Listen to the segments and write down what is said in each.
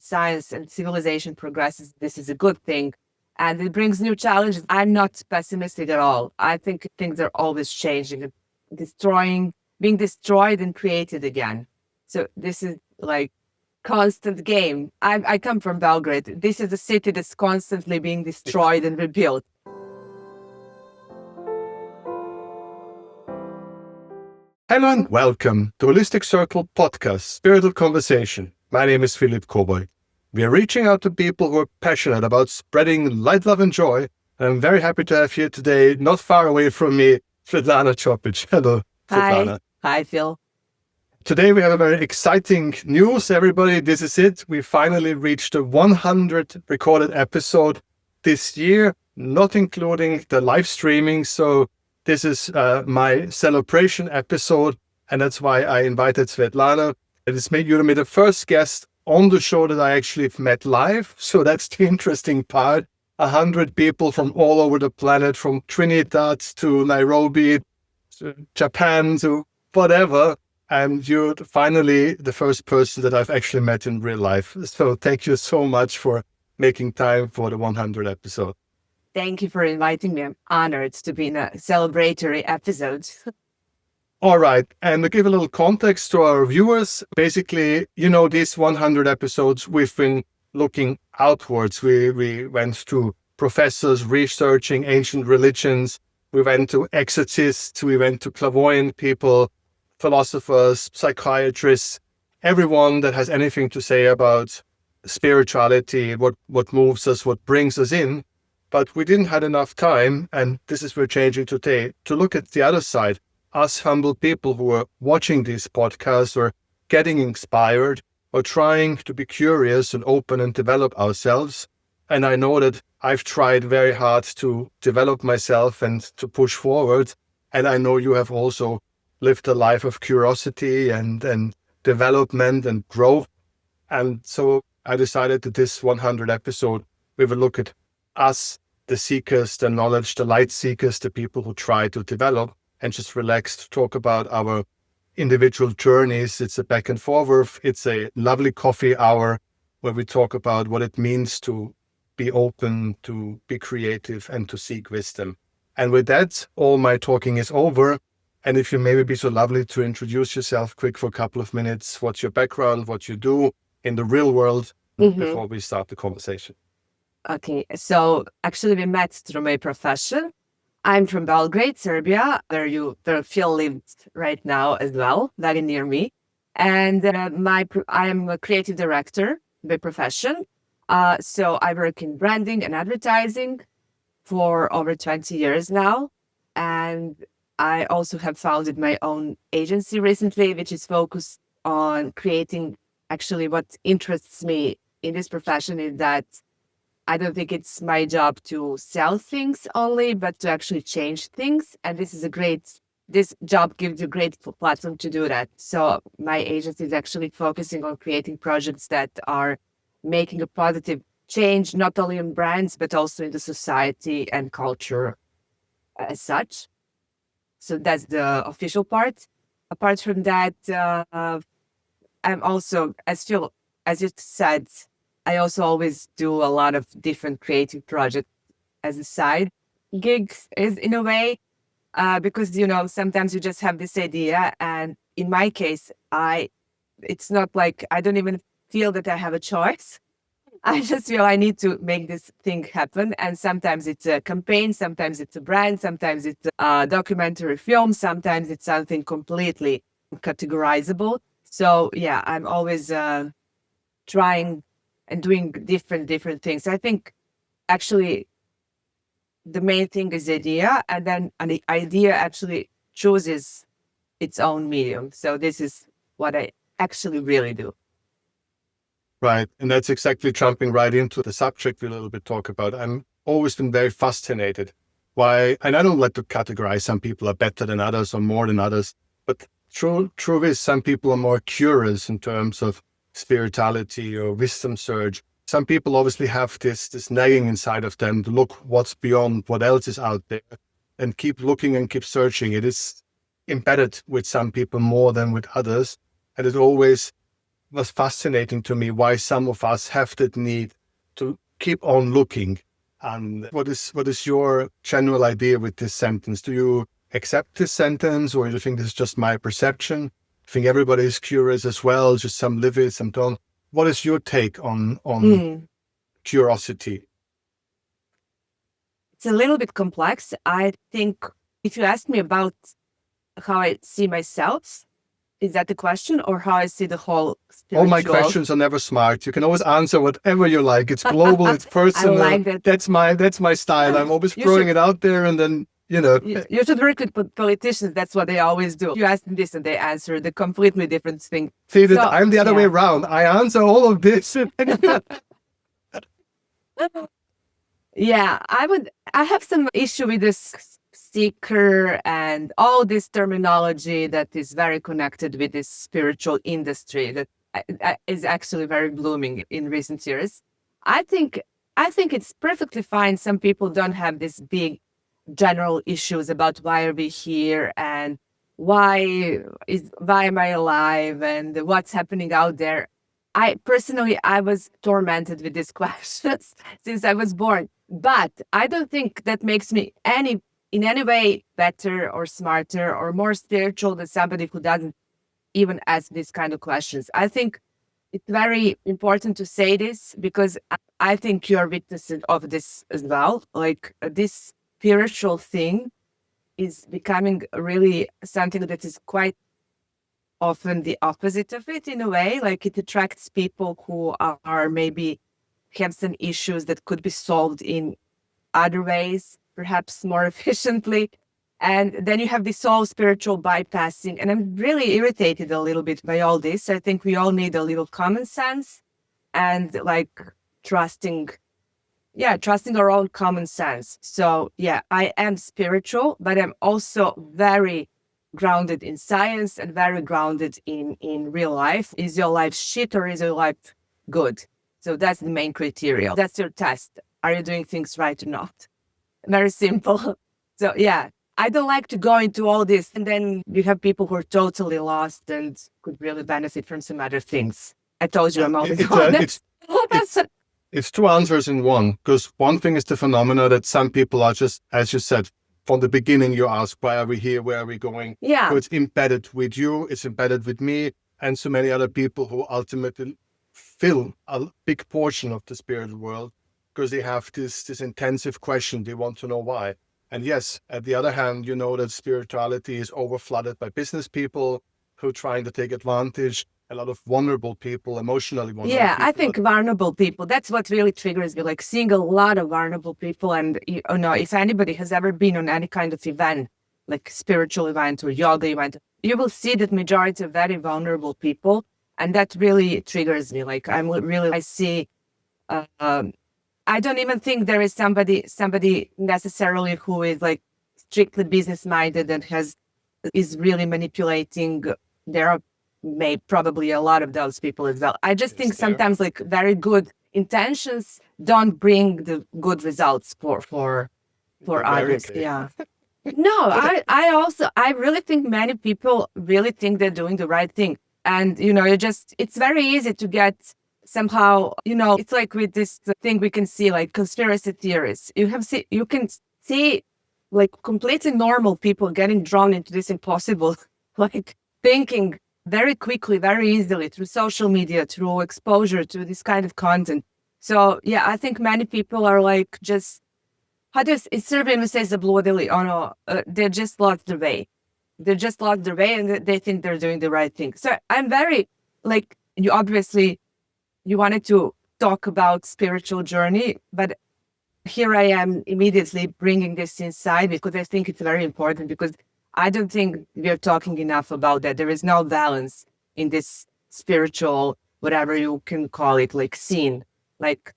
science and civilization progresses, this is a good thing. And it brings new challenges. I'm not pessimistic at all. I think things are always changing, being destroyed and created again. So this is like constant game. I come from Belgrade. This is a city that's constantly being destroyed and rebuilt. Hello and welcome to HolisticCircle podcast, Spiritual Conversation. My name is Philipp Kobald. We are reaching out to people who are passionate about spreading light, love, and joy. And I'm very happy to have here today, not far away from me, Svetlana Ćopić. Hello, Svetlana. Hi, Phil. Today we have a very exciting news, everybody. This is it. We finally reached the 100th recorded episode this year, not including the live streaming. So this is my celebration episode, and that's why I invited Svetlana. It has made you the first guest on the show that I actually met live. So that's the interesting part. 100 people from all over the planet, from Trinidad to Nairobi, to Japan, to whatever. And you're finally the first person that I've actually met in real life. So thank you so much for making time for the 100th episode. Thank you for inviting me. I'm honored to be in a celebratory episode. All right. And to give a little context to our viewers, basically, these 100 episodes, we've been looking outwards. We went to professors researching ancient religions. We went to exorcists. We went to clairvoyant people, philosophers, psychiatrists, everyone that has anything to say about spirituality, what moves us, what brings us in. But we didn't have enough time, and this is we're changing today, to look at the other side, us humble people who are watching these podcasts or getting inspired or trying to be curious and open and develop ourselves. And I know that I've tried very hard to develop myself and to push forward. And I know you have also lived a life of curiosity and development and growth. And so I decided that this 100 episode, we will look at us, the seekers, the knowledge, the light seekers, the people who try to develop, and just relax to talk about our individual journeys. It's a back and forth. It's a lovely coffee hour where we talk about what it means to be open, to be creative, and to seek wisdom. And with that, all my talking is over. And if you maybe be so lovely to introduce yourself quick for a couple of minutes, what's your background, what you do in the real world before we start the conversation. Okay, so actually we met through my profession. I'm from Belgrade, Serbia, where Phil lives right now as well, very near me. And I'm a creative director by profession. So I work in branding and advertising for over 20 years now. And I also have founded my own agency recently, which is focused on creating. Actually, what interests me in this profession is that I don't think it's my job to sell things only, but to actually change things. And this job gives you a great platform to do that. So my agency is actually focusing on creating projects that are making a positive change, not only in brands, but also in the society and culture as such. So that's the official part. Apart from that, I'm also, as you said, I also always do a lot of different creative projects as a side gigs, is in a way, because sometimes you just have this idea, and in my case, it's not like I don't even feel that I have a choice. I just feel I need to make this thing happen, and sometimes it's a campaign, sometimes it's a brand, sometimes it's a documentary film, sometimes it's something completely categorizable. So yeah, I'm always trying and doing different things. I think actually the main thing is the idea, and then the idea actually chooses its own medium. So this is what I actually really do. Right. And that's exactly jumping right into the subject we a little bit talk about. I'm always been very fascinated and I don't like to categorize some people are better than others or more than others, but true is some people are more curious in terms of spirituality or wisdom surge. Some people obviously have this nagging inside of them to look what's beyond, what else is out there, and keep looking and keep searching. It is embedded with some people more than with others. And it always was fascinating to me, why some of us have that need to keep on looking. And what is your general idea with this sentence? Do you accept this sentence, or do you think this is just my perception? I think everybody is curious as well, just some live it, some don't. What is your take on curiosity? It's a little bit complex. I think if you ask me about how I see myself, is that the question, or how I see the whole spiritual? All my questions are never smart. You can always answer whatever you like. It's global, it's personal. I like that. That's my style. I'm always throwing it out there, and then you should work with politicians. That's what they always do. You ask them this and they answer the completely different thing. See, that I'm the other way around. I answer all of this. Yeah, I have some issue with this seeker and all this terminology that is very connected with this spiritual industry that is actually very blooming in recent years. I think it's perfectly fine. Some people don't have this big general issues about why are we here and why am I alive and what's happening out there. I was tormented with these questions since I was born, but I don't think that makes me in any way better or smarter or more spiritual than somebody who doesn't even ask these kind of questions. I think it's very important to say this because I think you're witnesses of this as well. Like this spiritual thing is becoming really something that is quite often the opposite of it in a way. Like it attracts people who are maybe have some issues that could be solved in other ways, perhaps more efficiently. And then you have this whole spiritual bypassing. And I'm really irritated a little bit by all this. I think we all need a little common sense and like trusting our own common sense. So yeah, I am spiritual, but I'm also very grounded in science and very grounded in real life. Is your life shit or is your life good? So that's the main criteria. That's your test. Are you doing things right or not? Very simple. So yeah, I don't like to go into all this. And then you have people who are totally lost and could really benefit from some other things. I told you I'm always honest. It's two answers in one, because one thing is the phenomena that some people are just, as you said, from the beginning you ask, why are we here? Where are we going? Yeah. So it's embedded with you, it's embedded with me, and so many other people who ultimately fill a big portion of the spiritual world because they have this intensive question. They want to know why. And yes, at the other hand, you know that spirituality is overflooded by business people who are trying to take advantage. A lot of vulnerable people, emotionally vulnerable people. I think vulnerable people, that's what really triggers me, like seeing a lot of vulnerable people. And if anybody has ever been on any kind of event, like spiritual event or yoga event, you will see that majority of very vulnerable people. And that really triggers me. Like I see, I don't even think there is somebody necessarily who is like strictly business minded and is really manipulating. There are probably a lot of those people as well. I just think sometimes like very good intentions don't bring the good results for others. Yeah. No, I really think many people really think they're doing the right thing. And, it's very easy to get somehow, it's like with this thing we can see like conspiracy theories. You can see like completely normal people getting drawn into this impossible, like thinking very quickly, very easily through social media, through exposure to this kind of content. So yeah, I think many people are like just, in Serbian we say zabludili, they just lost their way. They just lost their way and they think they're doing the right thing. So I'm very, like, you wanted to talk about spiritual journey, but here I am immediately bringing this inside because I think it's very important, because I don't think we're talking enough about that. There is no balance in this spiritual, whatever you can call it, like scene. Like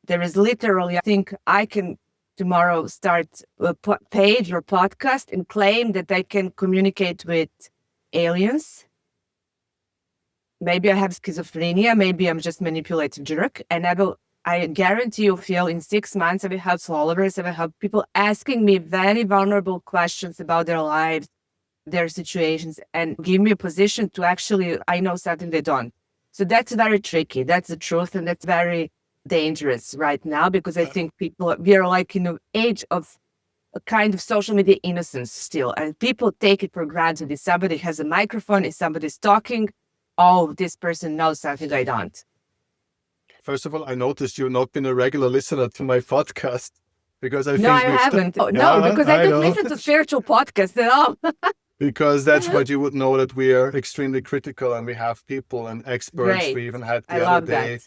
there is literally, I think I can tomorrow start a page or podcast and claim that I can communicate with aliens. Maybe I have schizophrenia. Maybe I'm just manipulative jerk. And I guarantee you, Phil, in 6 months, I will have followers. I will have people asking me very vulnerable questions about their lives, their situations, and give me a position to actually, I know something they don't. So that's very tricky. That's the truth. And that's very dangerous right now, because I think we are like in an age of a kind of social media innocence still. And people take it for granted. If somebody has a microphone, if somebody's talking, oh, this person knows something I don't. First of all, I noticed you've not been a regular listener to my podcast because I No, I think haven't. No, Yeah, because I don't know. listen to spiritual podcasts at all. Because that's what you would know, that we are extremely critical and we have people and experts. Great. We even had I the love other day.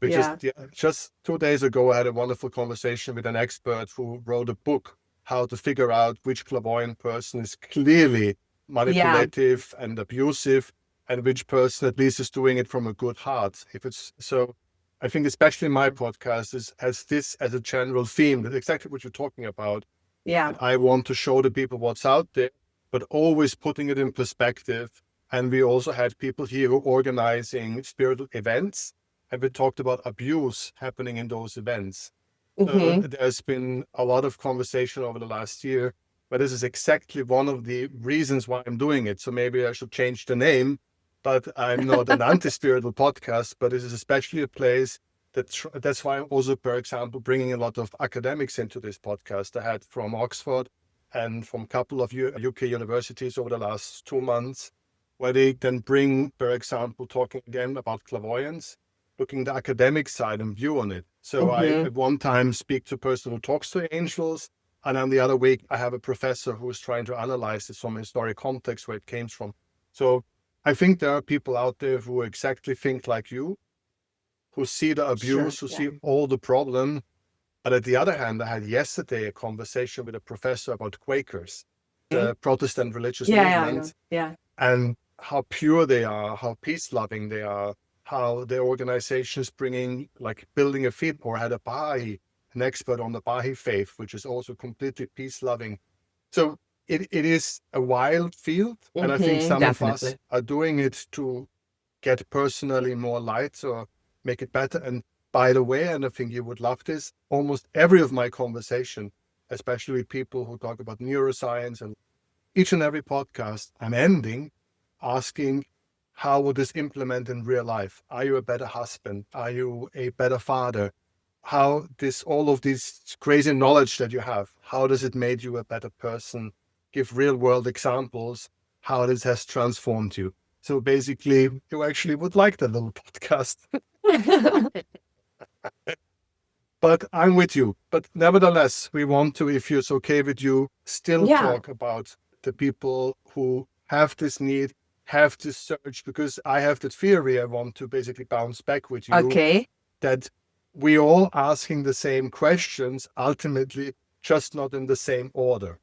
that. Just 2 days ago, I had a wonderful conversation with an expert who wrote a book, how to figure out which clairvoyant person is clearly manipulative and abusive, and which person at least is doing it from a good heart. If it's so, I think especially my podcast has this as a general theme. That's exactly what you're talking about. Yeah. I want to show the people what's out there, but always putting it in perspective. And we also had people here who are organizing spiritual events, and we talked about abuse happening in those events. So there's been a lot of conversation over the last year, but this is exactly one of the reasons why I'm doing it. So maybe I should change the name, but I'm not an anti-spiritual podcast, but this is especially a place that's why I'm also, for example, bringing a lot of academics into this podcast. I had from Oxford and from a couple of UK universities over the last 2 months, where they then bring, for example, talking again about clairvoyance, looking the academic side and view on it. So I at one time speak to a person who talks to angels, and on the other week I have a professor who is trying to analyze this from a historic context where it came from. So I think there are people out there who exactly think like you, who see the abuse, who see all the problem. But at the other hand, I had yesterday a conversation with a professor about Quakers, the Protestant religious movement, and how pure they are, how peace-loving they are, how their organization is bringing, like building a faith, or had a Baha'i, an expert on the Baha'i faith, which is also completely peace-loving. So it is a wild field, and I think some of us are doing it to get personally more light or make it better. And by the way, and I think you would love this, almost every of my conversation, especially with people who talk about neuroscience, and each and every podcast, I'm ending asking, how would this implement in real life? Are you a better husband? Are you a better father? How all of this crazy knowledge that you have, how does it make you a better person? Give real world examples, how this has transformed you. So basically, you actually would like that little podcast. But I'm with you. But nevertheless, we want to, if it's okay with you, still talk about the people who have this need, have this search, because I have that theory I want to basically bounce back with you. That we all asking the same questions, ultimately, just not in the same order.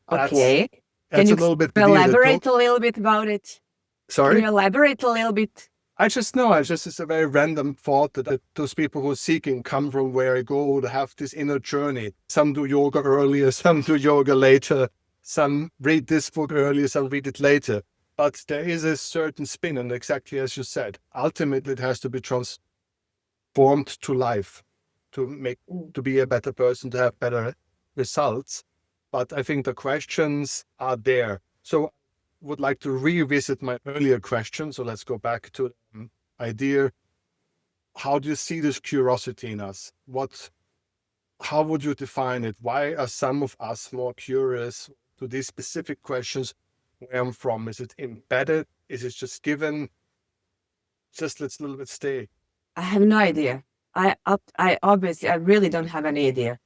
That's Can you a little bit elaborate a little bit about it? Sorry? Can you elaborate a little bit? I just know, it's a very random thought that those people who are seeking come from where I go to have this inner journey. Some do yoga earlier, some do yoga later, some read this book earlier, some read it later. But there is a certain spin, and exactly as you said, ultimately it has to be transformed to life, to be a better person, to have better results. But I think the questions are there. So would like to revisit my earlier question. So let's go back to the idea. How do you see this curiosity in us? How would you define it? Why are some of us more curious to these specific questions? Where I'm from? Is it embedded? Is it just given? Just let's a little bit stay. I have no idea. I really don't have any idea.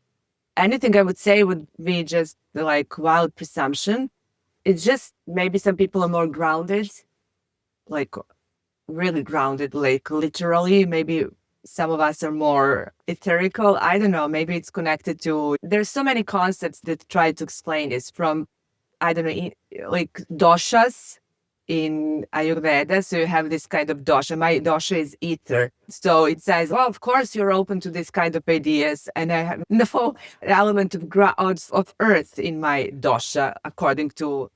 Anything I would say would be just like wild presumption. It's just maybe some people are more grounded, like really grounded, like literally. Maybe some of us are more etherical. I don't know. Maybe it's connected to, there's so many concepts that try to explain this, from, I don't know, like doshas in Ayurveda. So you have this kind of dosha. My dosha is ether. So it says, well, of course you're open to this kind of ideas. And I have no element of earth in my dosha, according to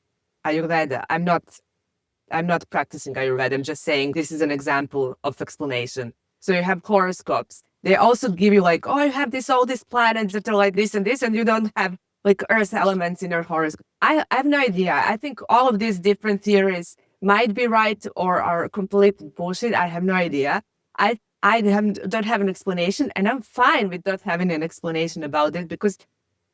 Ayurveda. I'm not practicing Ayurveda. I'm just saying this is an example of explanation. So you have horoscopes. They also give you like, oh, you have all these planets that are like this, and you don't have like earth elements in your horoscope. I have no idea. I think all of these different theories might be right or are complete bullshit. I have no idea. Don't have an explanation, and I'm fine with not having an explanation about it because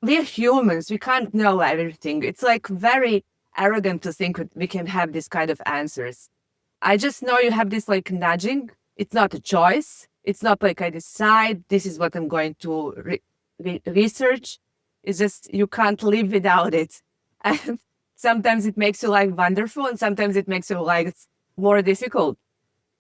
we're humans. We can't know everything. It's like very arrogant to think we can have this kind of answers. I just know you have this like nudging. It's not a choice. It's not like I decide this is what I'm going to research. It's just you can't live without it. And sometimes it makes your life wonderful, and sometimes it makes your life more difficult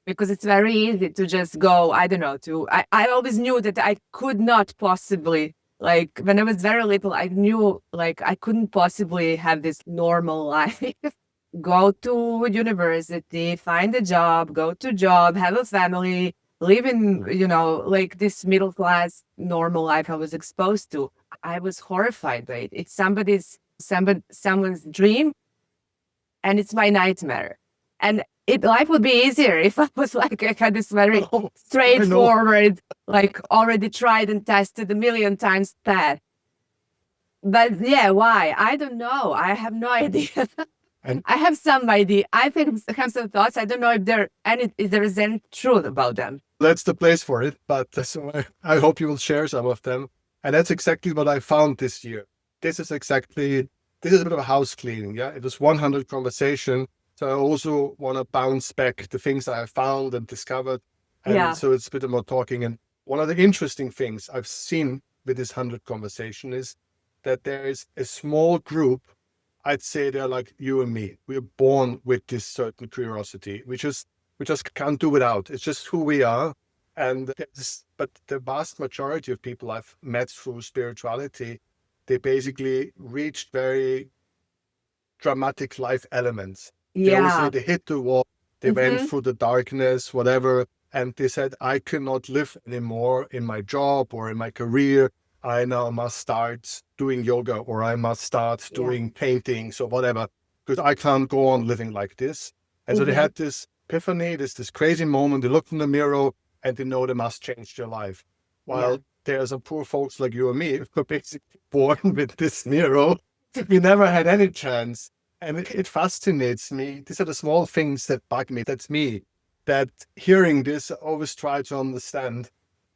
because it's very easy to just go, I don't know, I always knew that I could not possibly, like when I was very little, I knew like I couldn't possibly have this normal life. Go to university, find a job, go to job, have a family, live in, like this middle class normal life I was exposed to. I was horrified by it. It's someone's dream, and it's my nightmare. And life would be easier if I was like, I had this very straightforward, like already tried and tested a million times path. But yeah, why? I don't know. I have no idea. And I have some idea. I have some thoughts. I don't know if there is any truth about them. that's the place for it. But so I hope you will share some of them. And that's exactly what I found this year. This is a bit of a house cleaning. Yeah, it was 100 conversation. So I also want to bounce back the things that I found and discovered. And so it's a bit more talking. And one of the interesting things I've seen with this 100 conversation is that there is a small group. I'd say they're like you and me. We're born with this certain curiosity. We just can't do without. It's just who we are. But the vast majority of people I've met through spirituality, they basically reached very dramatic life elements. They hit the wall. They went through the darkness, whatever. And they said, I cannot live anymore in my job or in my career. I now must start doing yoga, or I must start doing paintings or whatever, because I can't go on living like this. And so they had this epiphany, this crazy moment. They looked in the mirror and they know they must change their life. While there's some poor folks like you and me who are basically born with this mirror. We never had any chance. And it fascinates me. These are the small things that bug me. That's me. That hearing this, I always try to understand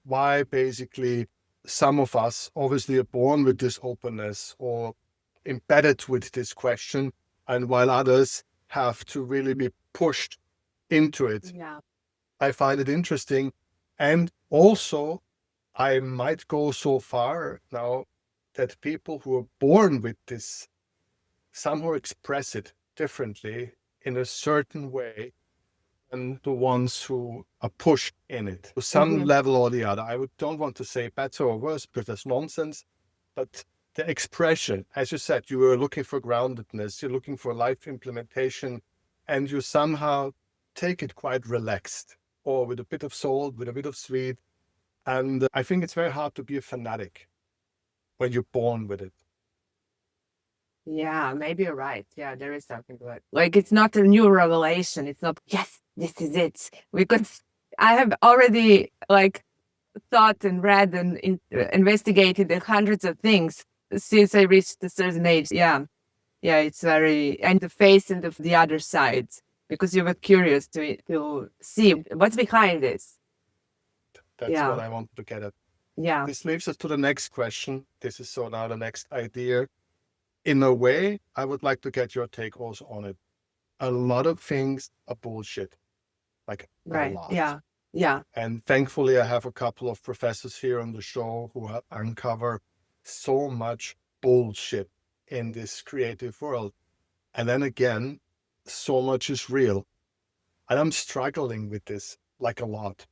why basically some of us obviously are born with this openness or embedded with this question, and while others have to really be pushed into it. I find it interesting. And also, I might go so far now that people who are born with this somehow express it differently in a certain way than the ones who are pushed in it to some level or the other. Don't want to say better or worse because that's nonsense, but the expression, as you said, you were looking for groundedness, you're looking for life implementation, and you somehow take it quite relaxed or with a bit of salt, with a bit of sweet. And I think it's very hard to be a fanatic when you're born with it. Yeah, maybe you're right. Yeah, there is something to it. Like, it's not a new revelation. It's not, yes, this is it. Because I have already like thought and read and investigated hundreds of things since I reached a certain age. Yeah, it's very, and the face and the other side, because you were curious to see what's behind this. That's what I wanted to get at. Yeah. This leads us to the next question. This is so now the next idea. In a way, I would like to get your take also on it. A lot of things are bullshit. Like a lot. Yeah. And thankfully, I have a couple of professors here on the show who have uncovered so much bullshit in this creative world. And then again, so much is real. And I'm struggling with this like a lot.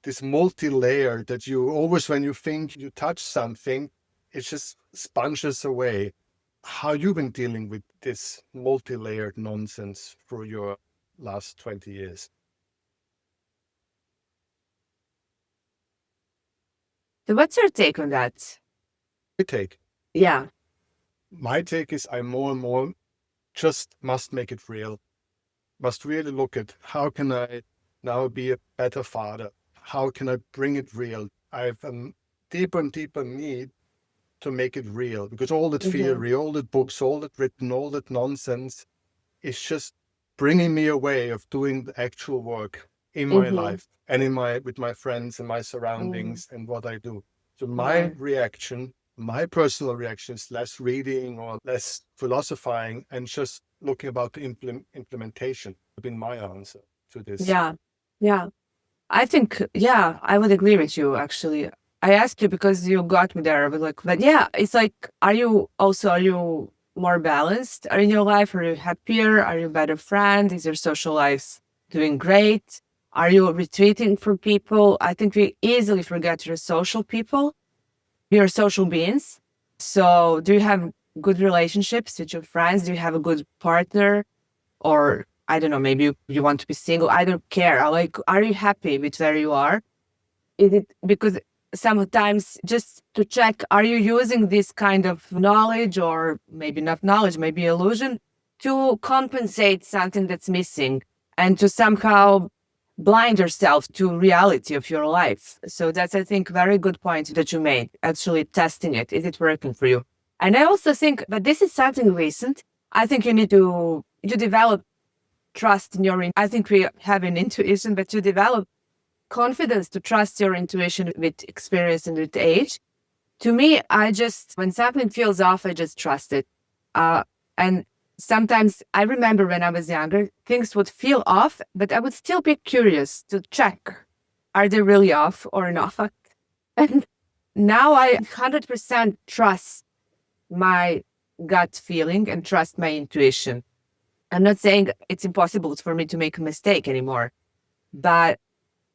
This multi-layer that you always, when you think you touch something, it just sponges away. How you been dealing with this multi-layered nonsense for your last 20 years? So what's your take on that? My take? Yeah. My take is I more and more just must make it real. Must really look at how can I now be a better father? How can I bring it real? I have a deeper and deeper need to make it real, because all that theory, all that books, all that written, all that nonsense is just bringing me away of doing the actual work in my life and with my friends and my surroundings and what I do. So my reaction, my personal reaction is less reading or less philosophizing and just looking about the implementation would be my answer to this. Yeah. I think, I would agree with you, actually. I asked you because you got me there, but yeah, it's like, are you more balanced in your life? Are you happier? Are you a better friend? Is your social life doing great? Are you retreating from people? I think we easily forget you're social people. You're social beings. So do you have good relationships with your friends? Do you have a good partner? Or I don't know, maybe you want to be single. I don't care. Are you happy with where you are? Is it because sometimes just to check, are you using this kind of knowledge, or maybe not knowledge, maybe illusion, to compensate something that's missing and to somehow blind yourself to reality of your life? So that's, I think, very good point that you made, actually testing it. Is it working for you? And I also think, but this is something recent. I think you need to develop trust in your, I think we have an intuition, but you develop confidence to trust your intuition with experience and with age. To me, when something feels off, I just trust it. And sometimes I remember when I was younger, things would feel off, but I would still be curious to check, are they really off or not? And now I 100% trust my gut feeling and trust my intuition. I'm not saying it's impossible for me to make a mistake anymore, but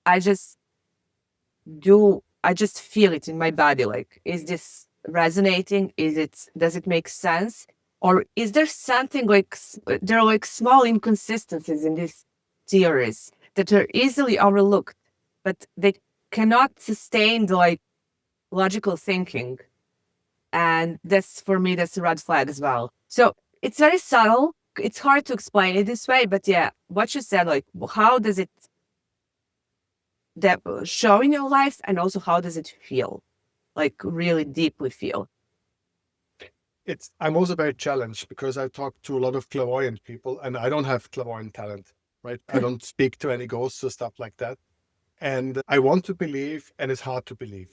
I just feel it in my body. Like, is this resonating? Does it make sense? Or is there something there are like small inconsistencies in these theories that are easily overlooked, but they cannot sustain the logical thinking. And for me, that's a red flag as well. So it's very subtle. It's hard to explain it this way, but yeah, what you said, how does it show in your life, and also how does it feel, really deeply feel? I'm also very challenged because I talk to a lot of clairvoyant people and I don't have clairvoyant talent, right? I don't speak to any ghosts or stuff like that. And I want to believe, and it's hard to believe.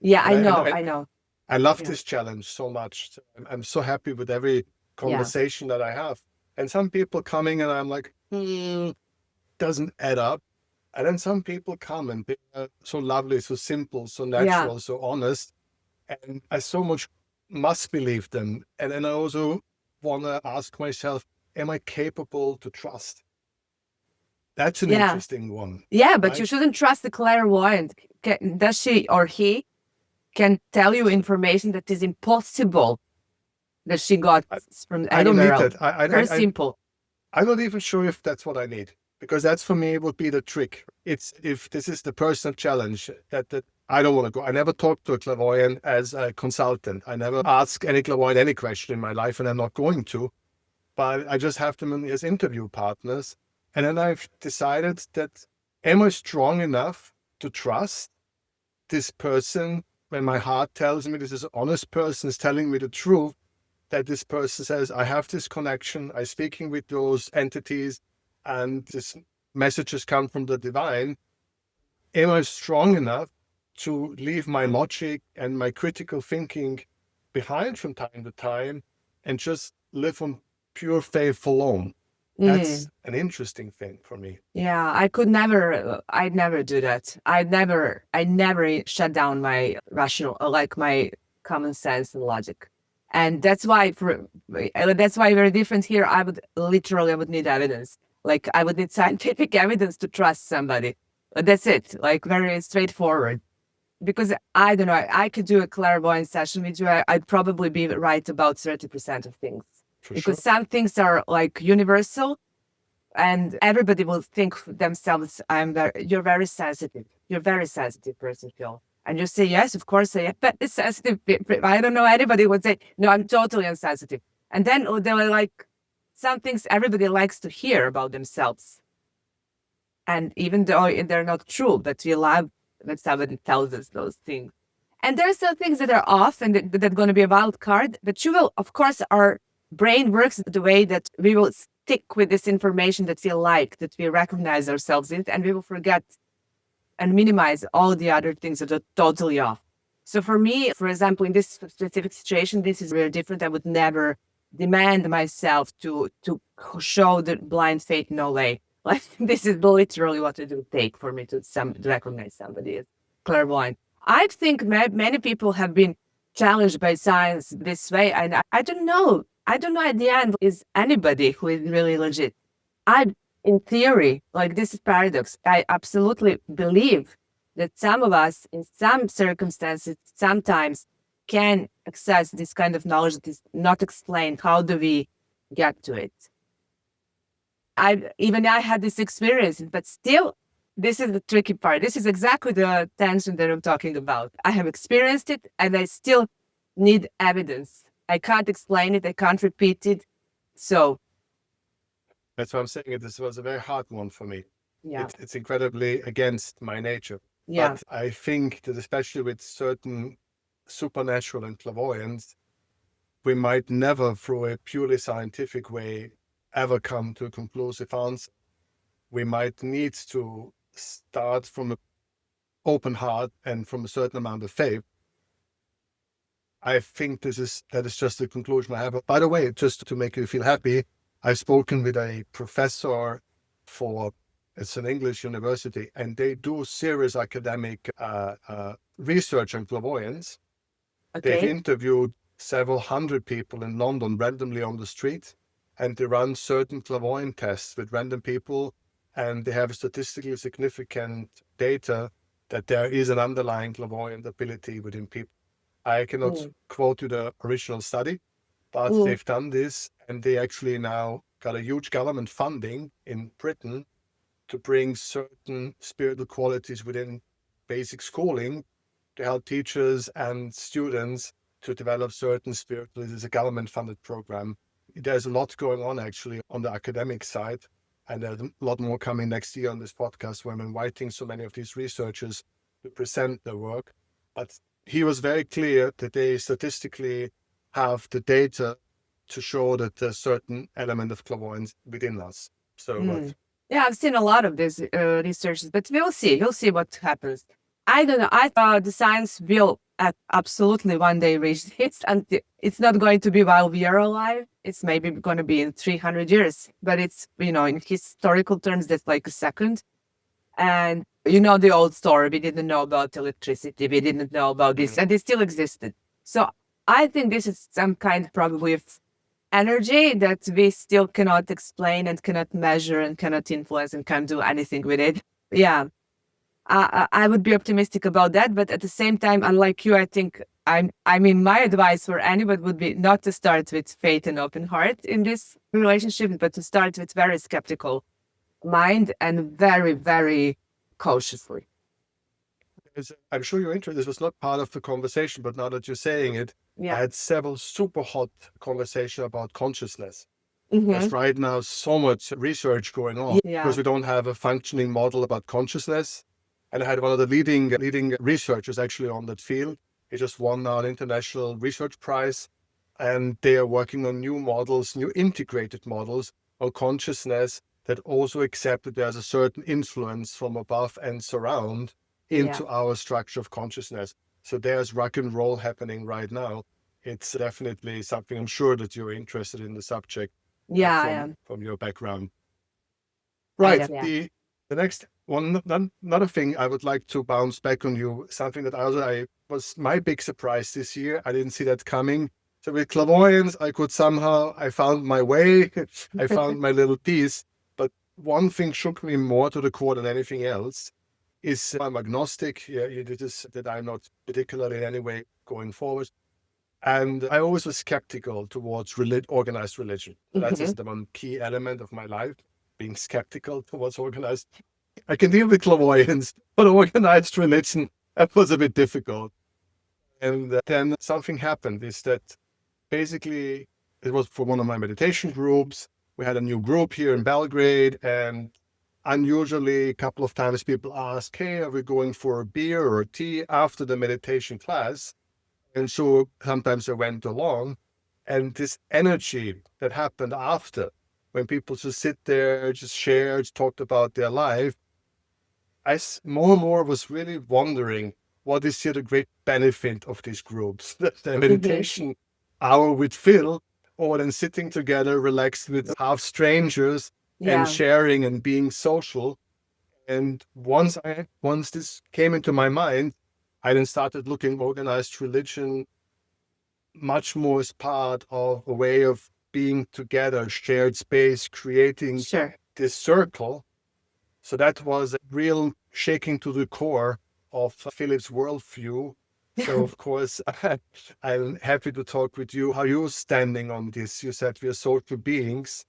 Yeah, And I know. I love this challenge so much. I'm so happy with every conversation that I have. And some people coming and I'm like, doesn't add up. And then some people come and they're so lovely, so simple, so natural, so honest. And I so much must believe them. And then I also want to ask myself, am I capable to trust? That's an interesting one. Yeah, but right? You shouldn't trust the clairvoyant. Does she or he can tell you information that is impossible that she got from anywhere else? I don't need that. Very simple. I'm not even sure if that's what I need, because that's, for me, would be the trick. It's if this is the personal challenge that I don't want to go. I never talk to a clairvoyant as a consultant. I never ask any clairvoyant any question in my life, and I'm not going to. But I just have them as interview partners. And then I've decided that, am I strong enough to trust this person when my heart tells me this is an honest person, is telling me the truth, that this person says, I have this connection, I'm speaking with those entities, and this messages come from the divine. Am I strong enough to leave my logic and my critical thinking behind from time to time and just live on pure faith alone? That's an interesting thing for me. Yeah, I'd never do that. I never shut down my rational, my common sense and logic. And that's why very different here. I would need evidence. I would need scientific evidence to trust somebody. But that's it. Very straightforward. Because I don't know, I could do a clairvoyant session with you. I'd probably be right about 30% of things. Because some things are universal, and everybody will think themselves, you're very sensitive. You're a very sensitive person, Phil. And you say, yes, of course I am very sensitive. I don't know, anybody would say, no, I'm totally insensitive. And then they're some things everybody likes to hear about themselves. And even though they're not true, but we love when somebody tells us those things. And there's some things that are off and that are going to be a wild card, but you will, of course, our brain works the way that we will stick with this information that we like, that we recognize ourselves in, and we will forget and minimize all the other things that are totally off. So for me, for example, in this specific situation, this is very different. I would never demand myself to show the blind faith, no way. Like, this is literally what it would take for me to recognize somebody as clairvoyant. I think many people have been challenged by science this way, and I don't know. I don't know at the end is anybody who is really legit. In theory, like, this is paradox. I absolutely believe that some of us, in some circumstances, sometimes can access this kind of knowledge that is not explained. How do we get to it? I had this experience, but still, this is the tricky part. This is exactly the tension that I'm talking about. I have experienced it, and I still need evidence. I can't explain it. I can't repeat it. So that's why I'm saying this was a very hard one for me. yeah, It's incredibly against my nature. yeah. But I think that especially with certain supernatural and clairvoyance, we might never, through a purely scientific way, ever come to a conclusive answer. We might need to start from an open heart and from a certain amount of faith. I think that is just the conclusion I have. By the way, just to make you feel happy, I've spoken with a professor it's an English university, and they do serious academic research on clairvoyance. Okay. They've interviewed several hundred people in London randomly on the street, and they run certain clairvoyant tests with random people, and they have statistically significant data that there is an underlying clairvoyant ability within people. I cannot quote you the original study, but they've done this, and they actually now got a huge government funding in Britain to bring certain spiritual qualities within basic schooling to help teachers and students to develop certain spiritual. It is a government-funded program. There's a lot going on actually on the academic side, and there's a lot more coming next year on this podcast where I'm inviting so many of these researchers to present their work. But he was very clear that they statistically have the data to show that there's a certain element of clairvoyance within us. So yeah, I've seen a lot of these researches, but we'll see. We'll see what happens. I don't know. I thought the science will absolutely one day reach it, and it's not going to be while we are alive. It's maybe going to be in 300 years, but it's, in historical terms, that's like a second. And the old story, we didn't know about electricity, we didn't know about this, and it still existed. So I think this is some kind probably of energy that we still cannot explain and cannot measure and cannot influence and can't do anything with it. Yeah, I would be optimistic about that, but at the same time, unlike you, I think my advice for anyone would be not to start with faith and open heart in this relationship, but to start with very skeptical mind and very, very cautiously. I'm sure you're interested. This was not part of the conversation, but now that you're saying it, Yeah. I had several super hot conversations about consciousness. Mm-hmm. There's right now so much research going on because we don't have a functioning model about consciousness. And I had one of the leading researchers actually on that field. He just won now an international research prize, and they are working on new models, new integrated models of consciousness that also accept that there's a certain influence from above and surround into our structure of consciousness. So there's rock and roll happening right now. It's definitely something I'm sure that you're interested in the subject. Yeah, I am. From your background. Right. Yeah. The next one, another thing I would like to bounce back on you, something that I was my big surprise this year. I didn't see that coming. So with clairvoyance, I found my way, I found my little piece. But one thing shook me more to the core than anything else is I'm agnostic. That I'm not particularly in any way going forward. And I always was skeptical towards organized religion. That is the one key element of my life, being skeptical towards organized. I can deal with clairvoyance, but organized religion, that was a bit difficult. And then something happened is that basically it was for one of my meditation groups. We had a new group here in Belgrade, and unusually a couple of times people ask, hey, are we going for a beer or a tea after the meditation class? And so sometimes I went along, and this energy that happened after, when people just sit there, just shared, talked about their life, more and more was really wondering what is here the great benefit of these groups. The meditation hour with Phil, or then sitting together, relaxed with half strangers and sharing and being social. And once this came into my mind, I then started looking organized religion much more as part of a way of being together, shared space, creating this circle. So that was a real shaking to the core of Philipp's worldview. So of course, I'm happy to talk with you. How you're standing on this? You said we are social beings.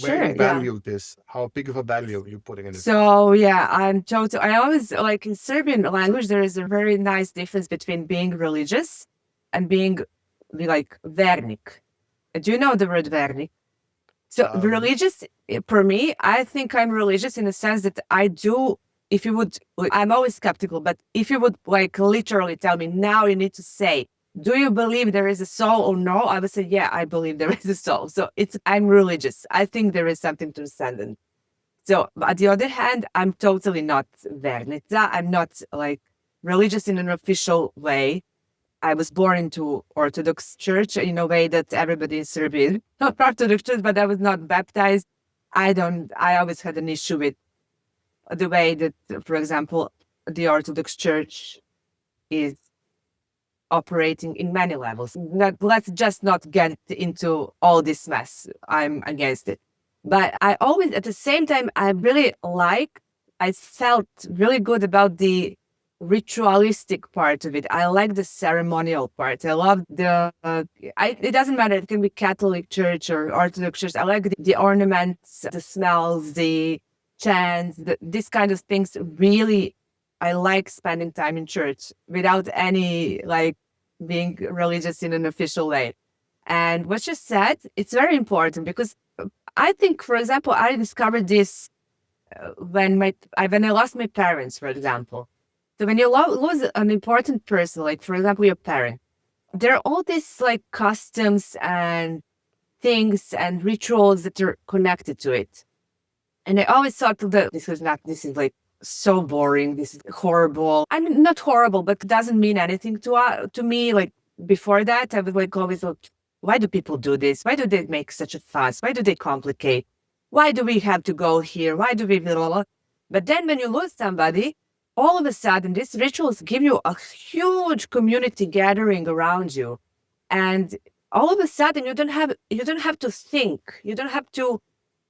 Where you value this? How big of a value are you putting in it? So I always, like, in Serbian language, there is a very nice difference between being religious and being like vernik. Do you know the word vernik? So religious, for me, I think I'm religious in the sense that I do, if you would, I'm always skeptical, but if you would like literally tell me now you need to say, do you believe there is a soul or no? I would say, yeah, I believe there is a soul. So I'm religious. I think there is something transcendent. So on the other hand, I'm totally not vernica. I'm not like religious in an official way. I was born into Orthodox Church in a way that everybody in Serbia is not Orthodox Church, but I was not baptized. I always had an issue with the way that, for example, the Orthodox Church is operating in many levels. Let's just not get into all this mess. I'm against it. But I always, at the same time, I felt really good about the ritualistic part of it. I like the ceremonial part. I love it doesn't matter. It can be Catholic Church or Orthodox Church. I like the ornaments, the smells, the chants, these kind of things. Really, I like spending time in church without any like being religious in an official way. And what you said, it's very important because I think, for example, I discovered this when I lost my parents, for example. So when you lose an important person, like, for example, your parent, there are all these like customs and things and rituals that are connected to it. And I always thought that this is like so boring. This is horrible. I mean, not horrible, but it doesn't mean anything to me. Like before that, I was like always like, why do people do this? Why do they make such a fuss? Why do they complicate? Why do we have to go here? Why do we blah, blah, blah? But then when you lose somebody, all of a sudden, these rituals give you a huge community gathering around you. And all of a sudden, you don't have to think. You don't have to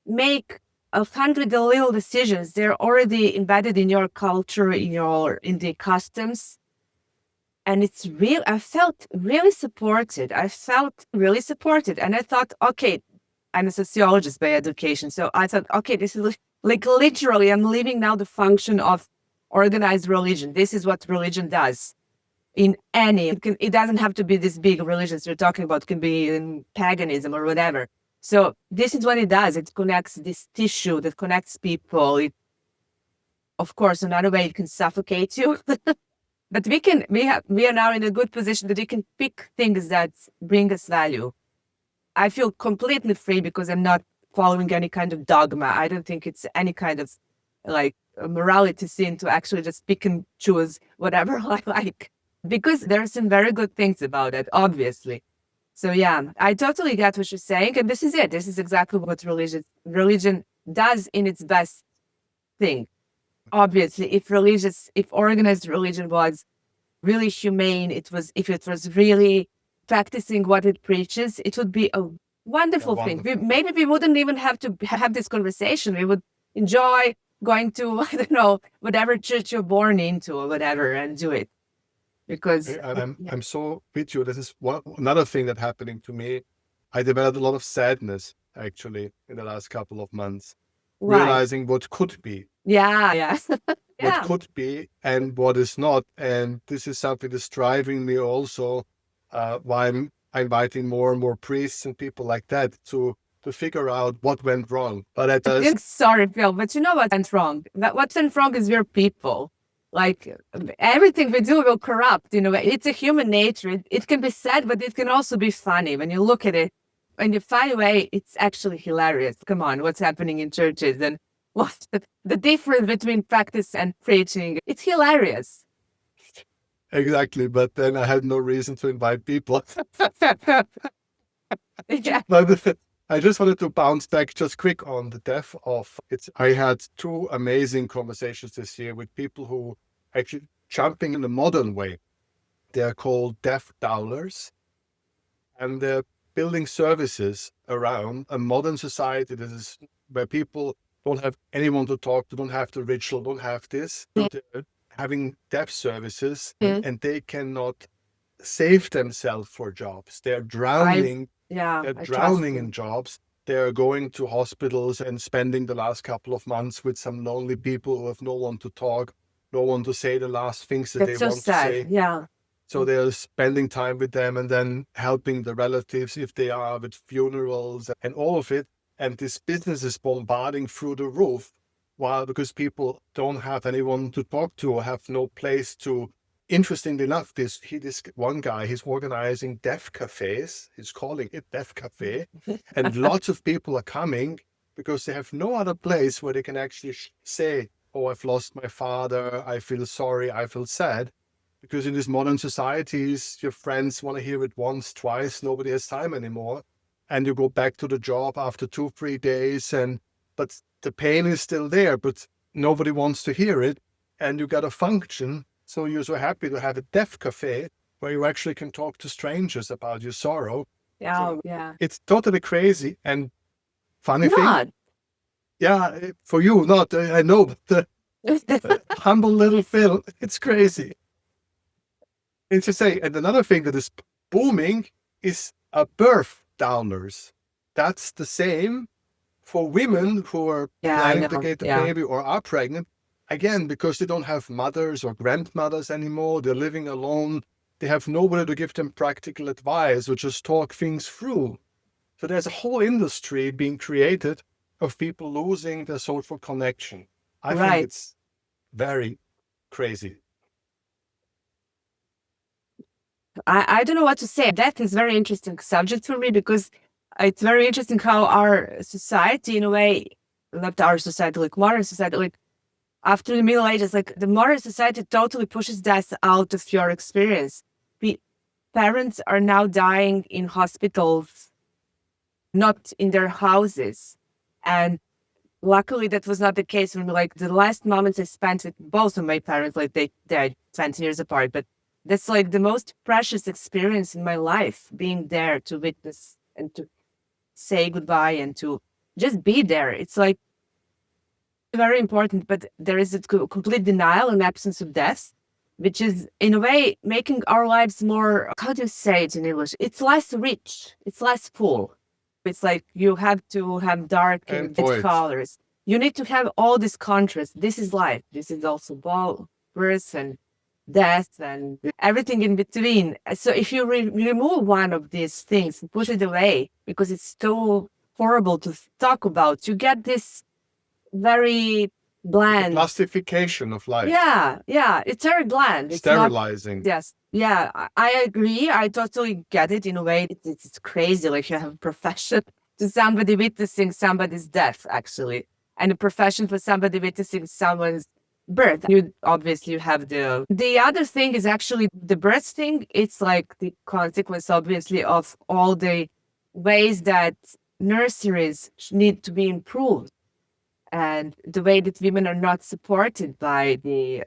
make 100 little decisions. They're already embedded in your culture, in the customs. And it's real. I felt really supported. And I thought, okay, I'm a sociologist by education. So I thought, okay, this is like literally, I'm living now the function of organized religion. This is what religion does. It doesn't have to be this big religions you're talking about. It can be in paganism or whatever. So this is what it does. It connects this tissue that connects people. Of course, another way it can suffocate you. But we are now in a good position that we can pick things that bring us value. I feel completely free because I'm not following any kind of dogma. I don't think it's any kind of like a morality sin to actually just pick and choose whatever I like, because there are some very good things about it, obviously. So yeah, I totally get what you're saying. And this is it. This is exactly what religion does in its best thing. Obviously, if organized religion was really humane, if it was really practicing what it preaches, it would be a wonderful thing. Maybe we wouldn't even have to have this conversation. We would enjoy going to, I don't know, whatever church you're born into or whatever, and do it. Because I'm so with you. This is another thing that happening to me. I developed a lot of sadness actually in the last couple of months, realizing what could be. Yeah. What could be and what is not. And this is something that's driving me also, why I'm inviting more and more priests and people like that to figure out what went wrong. But sorry, Phil, but you know what went wrong? What went wrong is we're people. Like everything we do will corrupt, it's a human nature. It can be sad, but it can also be funny when you look at it. in a funny way, it's actually hilarious. Come on, what's happening in churches and what's the difference between practice and preaching? It's hilarious. Exactly. But then I had no reason to invite people. Yeah. But I just wanted to bounce back just quick on the death of it. I had two amazing conversations this year with people who actually jumping in a modern way. They're called deaf dowlers, and they're building services around a modern society that is where people don't have anyone to talk to, don't have the ritual, don't have this. So they're having deaf services, and they cannot save themselves for jobs. They're drowning. They're drowning in jobs. They're going to hospitals and spending the last couple of months with some lonely people who have no one to talk, no one to say the last things that That's they so want sad. to say. Yeah. So they're spending time with them and then helping the relatives if they are with funerals and all of it. And this business is bombarding through the roof. Why? Because people don't have anyone to talk to or have no place to. Interestingly enough, this one guy, he's organizing deaf cafes. He's calling it Deaf Cafe. And lots of people are coming because they have no other place where they can actually say, oh, I've lost my father. I feel sorry. I feel sad. Because in these modern societies, your friends want to hear it once, twice. Nobody has time anymore. And you go back to the job after 2-3 days. But the pain is still there, but nobody wants to hear it. And you got to function. So you're so happy to have a deaf cafe where you actually can talk to strangers about your sorrow. Yeah. So Yeah. it's totally crazy and funny Not. thing. Yeah, for you, not. I know, but humble little Phil, it's crazy. It's to say, and another thing that is booming is birth downers. That's the same for women who are planning to get a baby or are pregnant. Again, because they don't have mothers or grandmothers anymore, they're living alone. They have nobody to give them practical advice or just talk things through. So there's a whole industry being created of people losing their social connection. I think it's very crazy. I don't know what to say. That is very interesting subject for me because it's very interesting how our society, in a way, not our society, like modern society, like after the Middle Ages, like the modern society totally pushes death out of your experience. Parents are now dying in hospitals, not in their houses. And luckily that was not the case when like the last moments I spent with both of my parents, like they died 20 years apart, but that's like the most precious experience in my life, being there to witness and to say goodbye and to just be there. It's like very important, but there is a complete denial and absence of death, which is in a way making our lives more, how do you say it in English? It's less rich, it's less full. It's like you have to have dark and light colors. You need to have all this contrast. This is life. This is also birth and death and everything in between. So if you remove one of these things and put it away because it's so horrible to talk about, you get this very bland plastification of life. Yeah, it's very bland. It's sterilizing. Yes, yeah, I agree. I totally get it in a way. It's crazy. Like you have a profession to somebody witnessing somebody's death, actually, and a profession for somebody witnessing someone's birth. You obviously have the other thing is actually the birth thing. It's like the consequence, obviously, of all the ways that nurseries need to be improved. And the way that women are not supported by the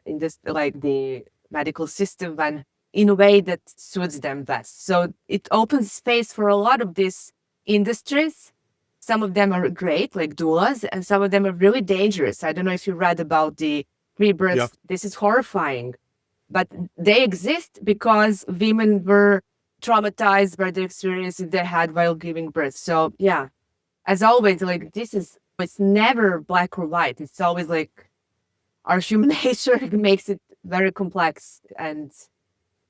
medical system and in a way that suits them best. So it opens space for a lot of these industries. Some of them are great, like doulas, and some of them are really dangerous. I don't know if you read about the pre-birth. Yep. This is horrifying, but they exist because women were traumatized by the experiences they had while giving birth. So yeah, as always, like it's never black or white. It's always like our human nature makes it very complex. And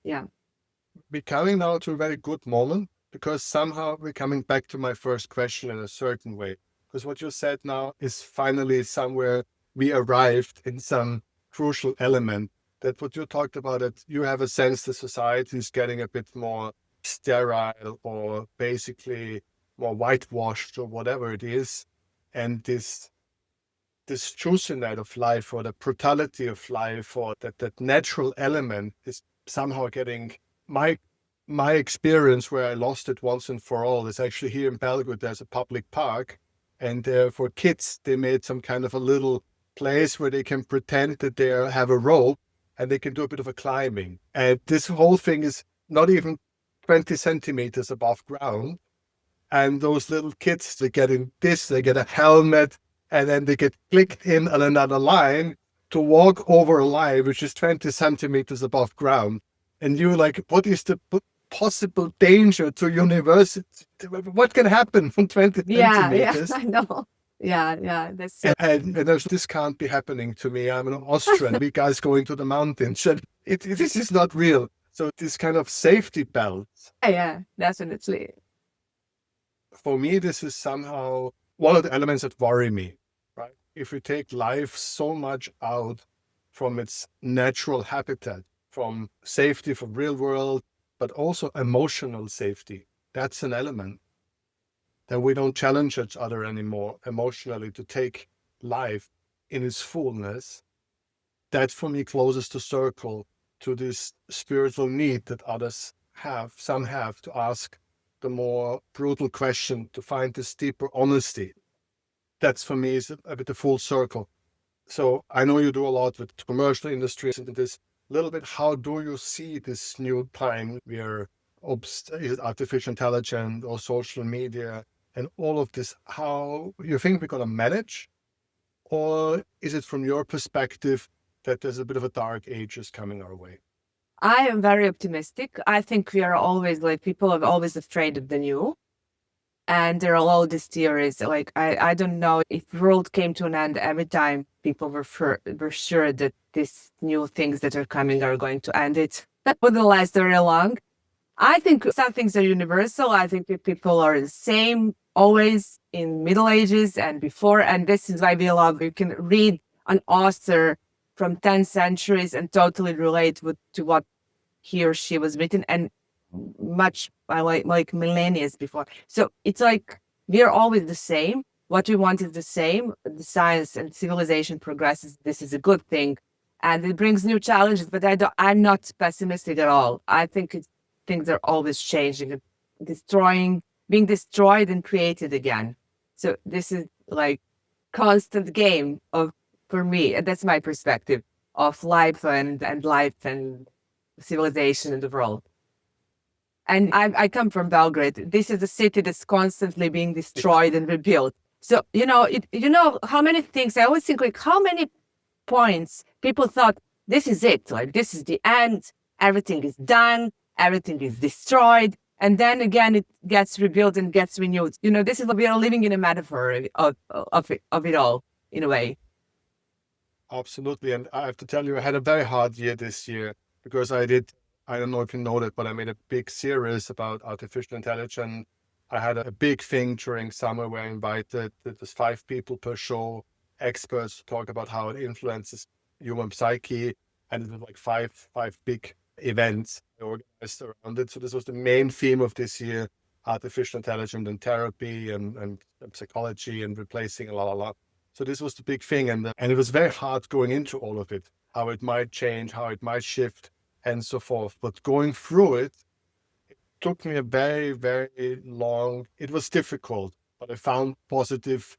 yeah. We're coming now to a very good moment because somehow we're coming back to my first question in a certain way. Because what you said now is finally somewhere we arrived in some crucial element. That what you talked about, that you have a sense the society is getting a bit more sterile or basically more whitewashed or whatever it is. And this juiciness of life, or the brutality of life, or that natural element is somehow getting my experience where I lost it once and for all is actually here in Belgrade. There's a public park, and for kids, they made some kind of a little place where they can pretend that they have a rope and they can do a bit of a climbing. And this whole thing is not even 20 centimeters above ground. And those little kids, they get a helmet, and then they get clicked in on another line to walk over a line which is 20 centimeters above ground. And you're like, what is the possible danger to university? What can happen from 20 centimeters? Yeah, I know. Yeah, that's so. And this can't be happening to me. I'm an Austrian. We guys going to the mountains. And this is not real. So this kind of safety belt. Yeah, definitely. For me, this is somehow one of the elements that worry me, right? If we take life so much out from its natural habitat, from safety from real world, but also emotional safety, that's an element. That we don't challenge each other anymore emotionally to take life in its fullness. That for me closes the circle to this spiritual need that others have, some have, to ask the more brutal question, to find this deeper honesty. That's for me is a bit a full circle. So I know you do a lot with commercial industries and this little bit. How do you see this new time where artificial intelligence or social media and all of this, how you think we're going to manage? Or is it from your perspective that there's a bit of a dark ages coming our way? I am very optimistic. I think we are always people are always afraid of the new. And there are all these theories. I don't know if the world came to an end every time people were sure that these new things that are coming are going to end it. That wouldn't last very long. I think some things are universal. I think that people are the same always in Middle Ages and before. And this is why you can read an author from 10 centuries and totally relate to what he or she was written, and much like millennia before. So it's like we are always the same. What we want is the same. The science and civilization progresses. This is a good thing, and it brings new challenges. But I'm not pessimistic at all. I think things are always changing, being destroyed and created again. So this is like constant game for me, and that's my perspective of life and life and civilization in the world. And I come from Belgrade. This is a city that's constantly being destroyed and rebuilt. So, how many things, I always think how many points people thought this is it, this is the end, everything is done, everything is destroyed. And then again, it gets rebuilt and gets renewed. This is what we are living in, a metaphor of it all, in a way. Absolutely. And I have to tell you, I had a very hard year this year because I don't know if you know that, but I made a big series about artificial intelligence. I had a big thing during summer where I invited, there's 5 people per show, experts to talk about how it influences human psyche. And it was like five big events organized around it. So this was the main theme of this year, artificial intelligence and therapy and psychology and replacing a lot. So this was the big thing. And it was very hard going into all of it, how it might change, how it might shift, and so forth. But going through it took me a very, very long, it was difficult, but I found positiveness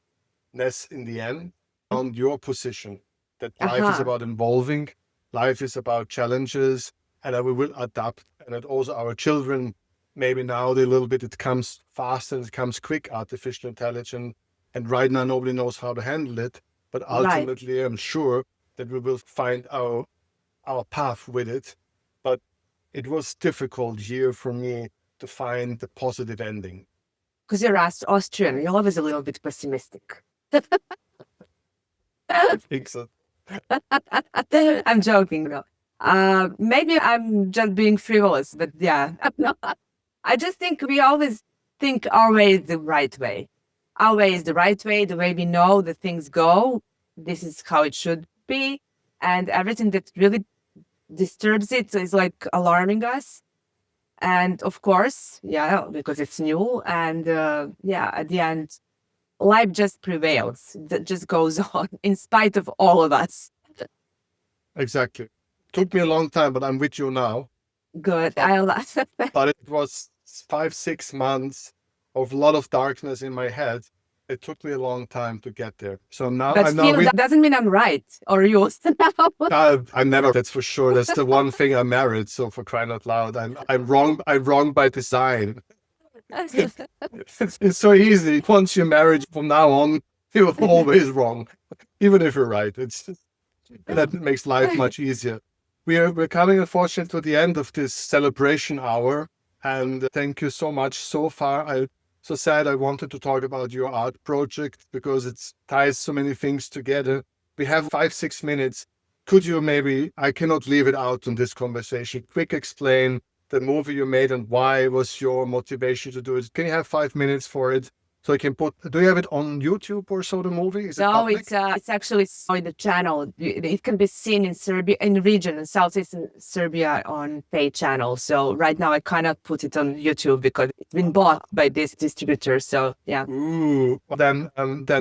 in the end. I found your position that life is about evolving, life is about challenges, and that we will adapt. And that also our children, maybe now it comes fast and it comes quick, artificial intelligence. And right now, nobody knows how to handle it. But ultimately, right, I'm sure that we will find our path with it. But it was a difficult year for me to find the positive ending. Because you're Austrian, you're always a little bit pessimistic. I think so. I'm joking, though. Maybe I'm just being frivolous, but yeah. I just think we always think our way is the right way. Our way is the right way, the way we know that things go. This is how it should be. And everything that really disturbs it is like alarming us. And of course, because it's new. And at the end, life just prevails. That just goes on in spite of all of us. Exactly. Took me a long time, but I'm with you now. Good. But it was 5-6 months of a lot of darkness in my head. It took me a long time to get there. So now But still, that doesn't mean I'm right or you. I'm never. That's for sure. That's the one thing I'm married. So for crying out loud, I'm wrong. I'm wrong by design. It's so easy. Once you're married, from now on, you're always wrong, even if you're right. That makes life much easier. We're coming, unfortunately, to the end of this celebration hour. And thank you so much so far. I'm so sad I wanted to talk about your art project because it ties so many things together. We have 5-6 minutes. Could you maybe, I cannot leave it out in this conversation, quick explain the movie you made and why was your motivation to do it? Can you have 5 minutes for it? So I can do you have it on YouTube or so, the movie? Is it public? It's actually on the channel. It can be seen in Serbia, in the region, in southeastern Serbia on paid channel. So right now I cannot put it on YouTube because it's been bought by this distributor. So yeah. Ooh, then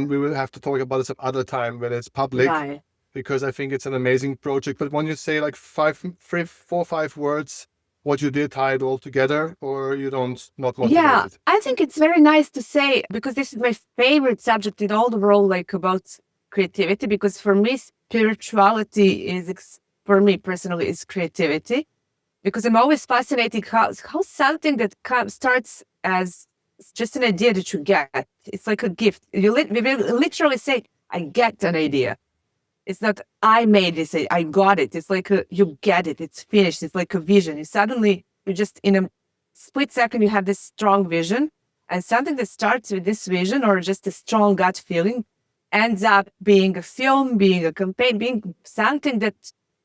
we will have to talk about it some other time when it's public. Right. Because I think it's an amazing project. But when you say like 4 or 5 words, what you did, tie it all together, or you not motivated? Yeah, I think it's very nice to say, because this is my favorite subject in all the world, like about creativity, because for me, spirituality for me personally, is creativity, because I'm always fascinated how something that starts as just an idea that you get, it's like a gift. We literally say, I get an idea. It's not, I made this, I got it. It's like you get it, it's finished. It's like a vision. You just in a split second, you have this strong vision, and something that starts with this vision or just a strong gut feeling ends up being a film, being a campaign, being something that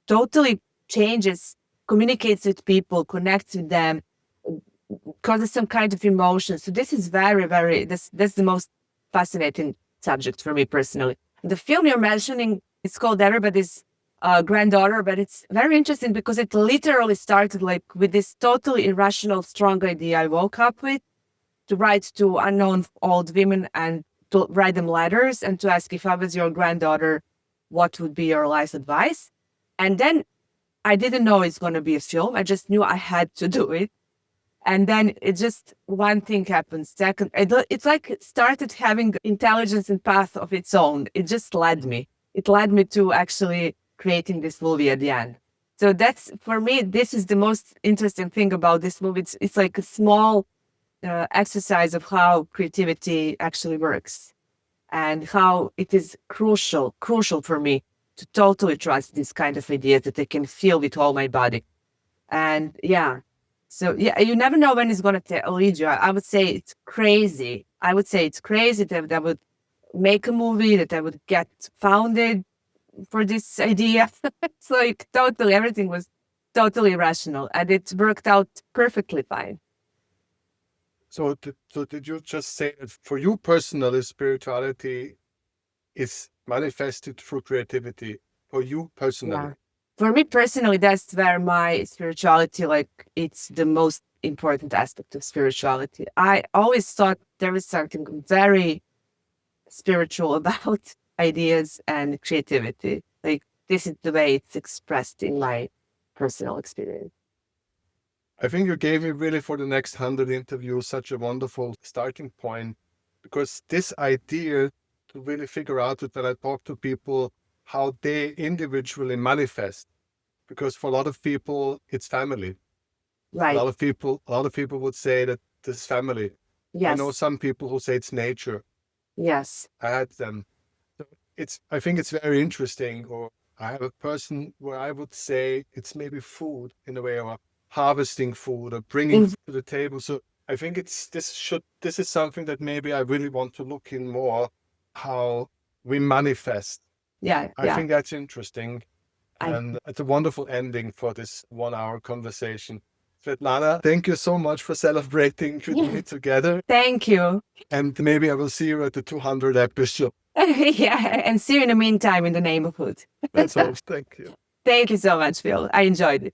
totally changes, communicates with people, connects with them, causes some kind of emotion. So this is very, very, that's the most fascinating subject for me personally. The film you're mentioning, it's called Everybody's Granddaughter, but it's very interesting because it literally started like with this totally irrational, strong idea I woke up with, to write to unknown old women and to write them letters and to ask, if I was your granddaughter, what would be your life advice? And then I didn't know it's going to be a film. I just knew I had to do it. And then it just, one thing happened. Second, it's like it started having intelligence and path of its own. It just led me. It led me to actually creating this movie at the end. So that's, for me, this is the most interesting thing about this movie. It's like a small exercise of how creativity actually works and how it is crucial for me to totally trust this kind of ideas that I can feel with all my body. And so you never know when it's going to lead you. I would say it's crazy. That I would make a movie, that I would get founded for this idea. It's like totally, everything was totally rational, and it worked out perfectly fine. So did you just say that for you personally, spirituality is manifested through creativity? For you personally? Yeah. For me personally, that's where my spirituality, like, it's the most important aspect of spirituality. I always thought there was something very spiritual about ideas and creativity. Like, this is the way it's expressed in my personal experience. I think you gave me really, for the next 100 interviews, such a wonderful starting point, because this idea to really figure out that I talk to people how they individually manifest, because for a lot of people it's family. Right. A lot of people would say that this family. Yes. I know some people who say it's nature. Yes. I had them. So I think it's very interesting. Or I have a person where I would say it's maybe food in a way, or harvesting food or bringing food to the table. So I think this is something that maybe I really want to look in more, how we manifest. Yeah. I think that's interesting. And it's a wonderful ending for this 1-hour conversation. Svetlana, thank you so much for celebrating with me together. Thank you. And maybe I will see you at the 200 episode. Yeah, and see you in the meantime in the neighborhood. That's all. Thank you. Thank you so much, Phil. I enjoyed it.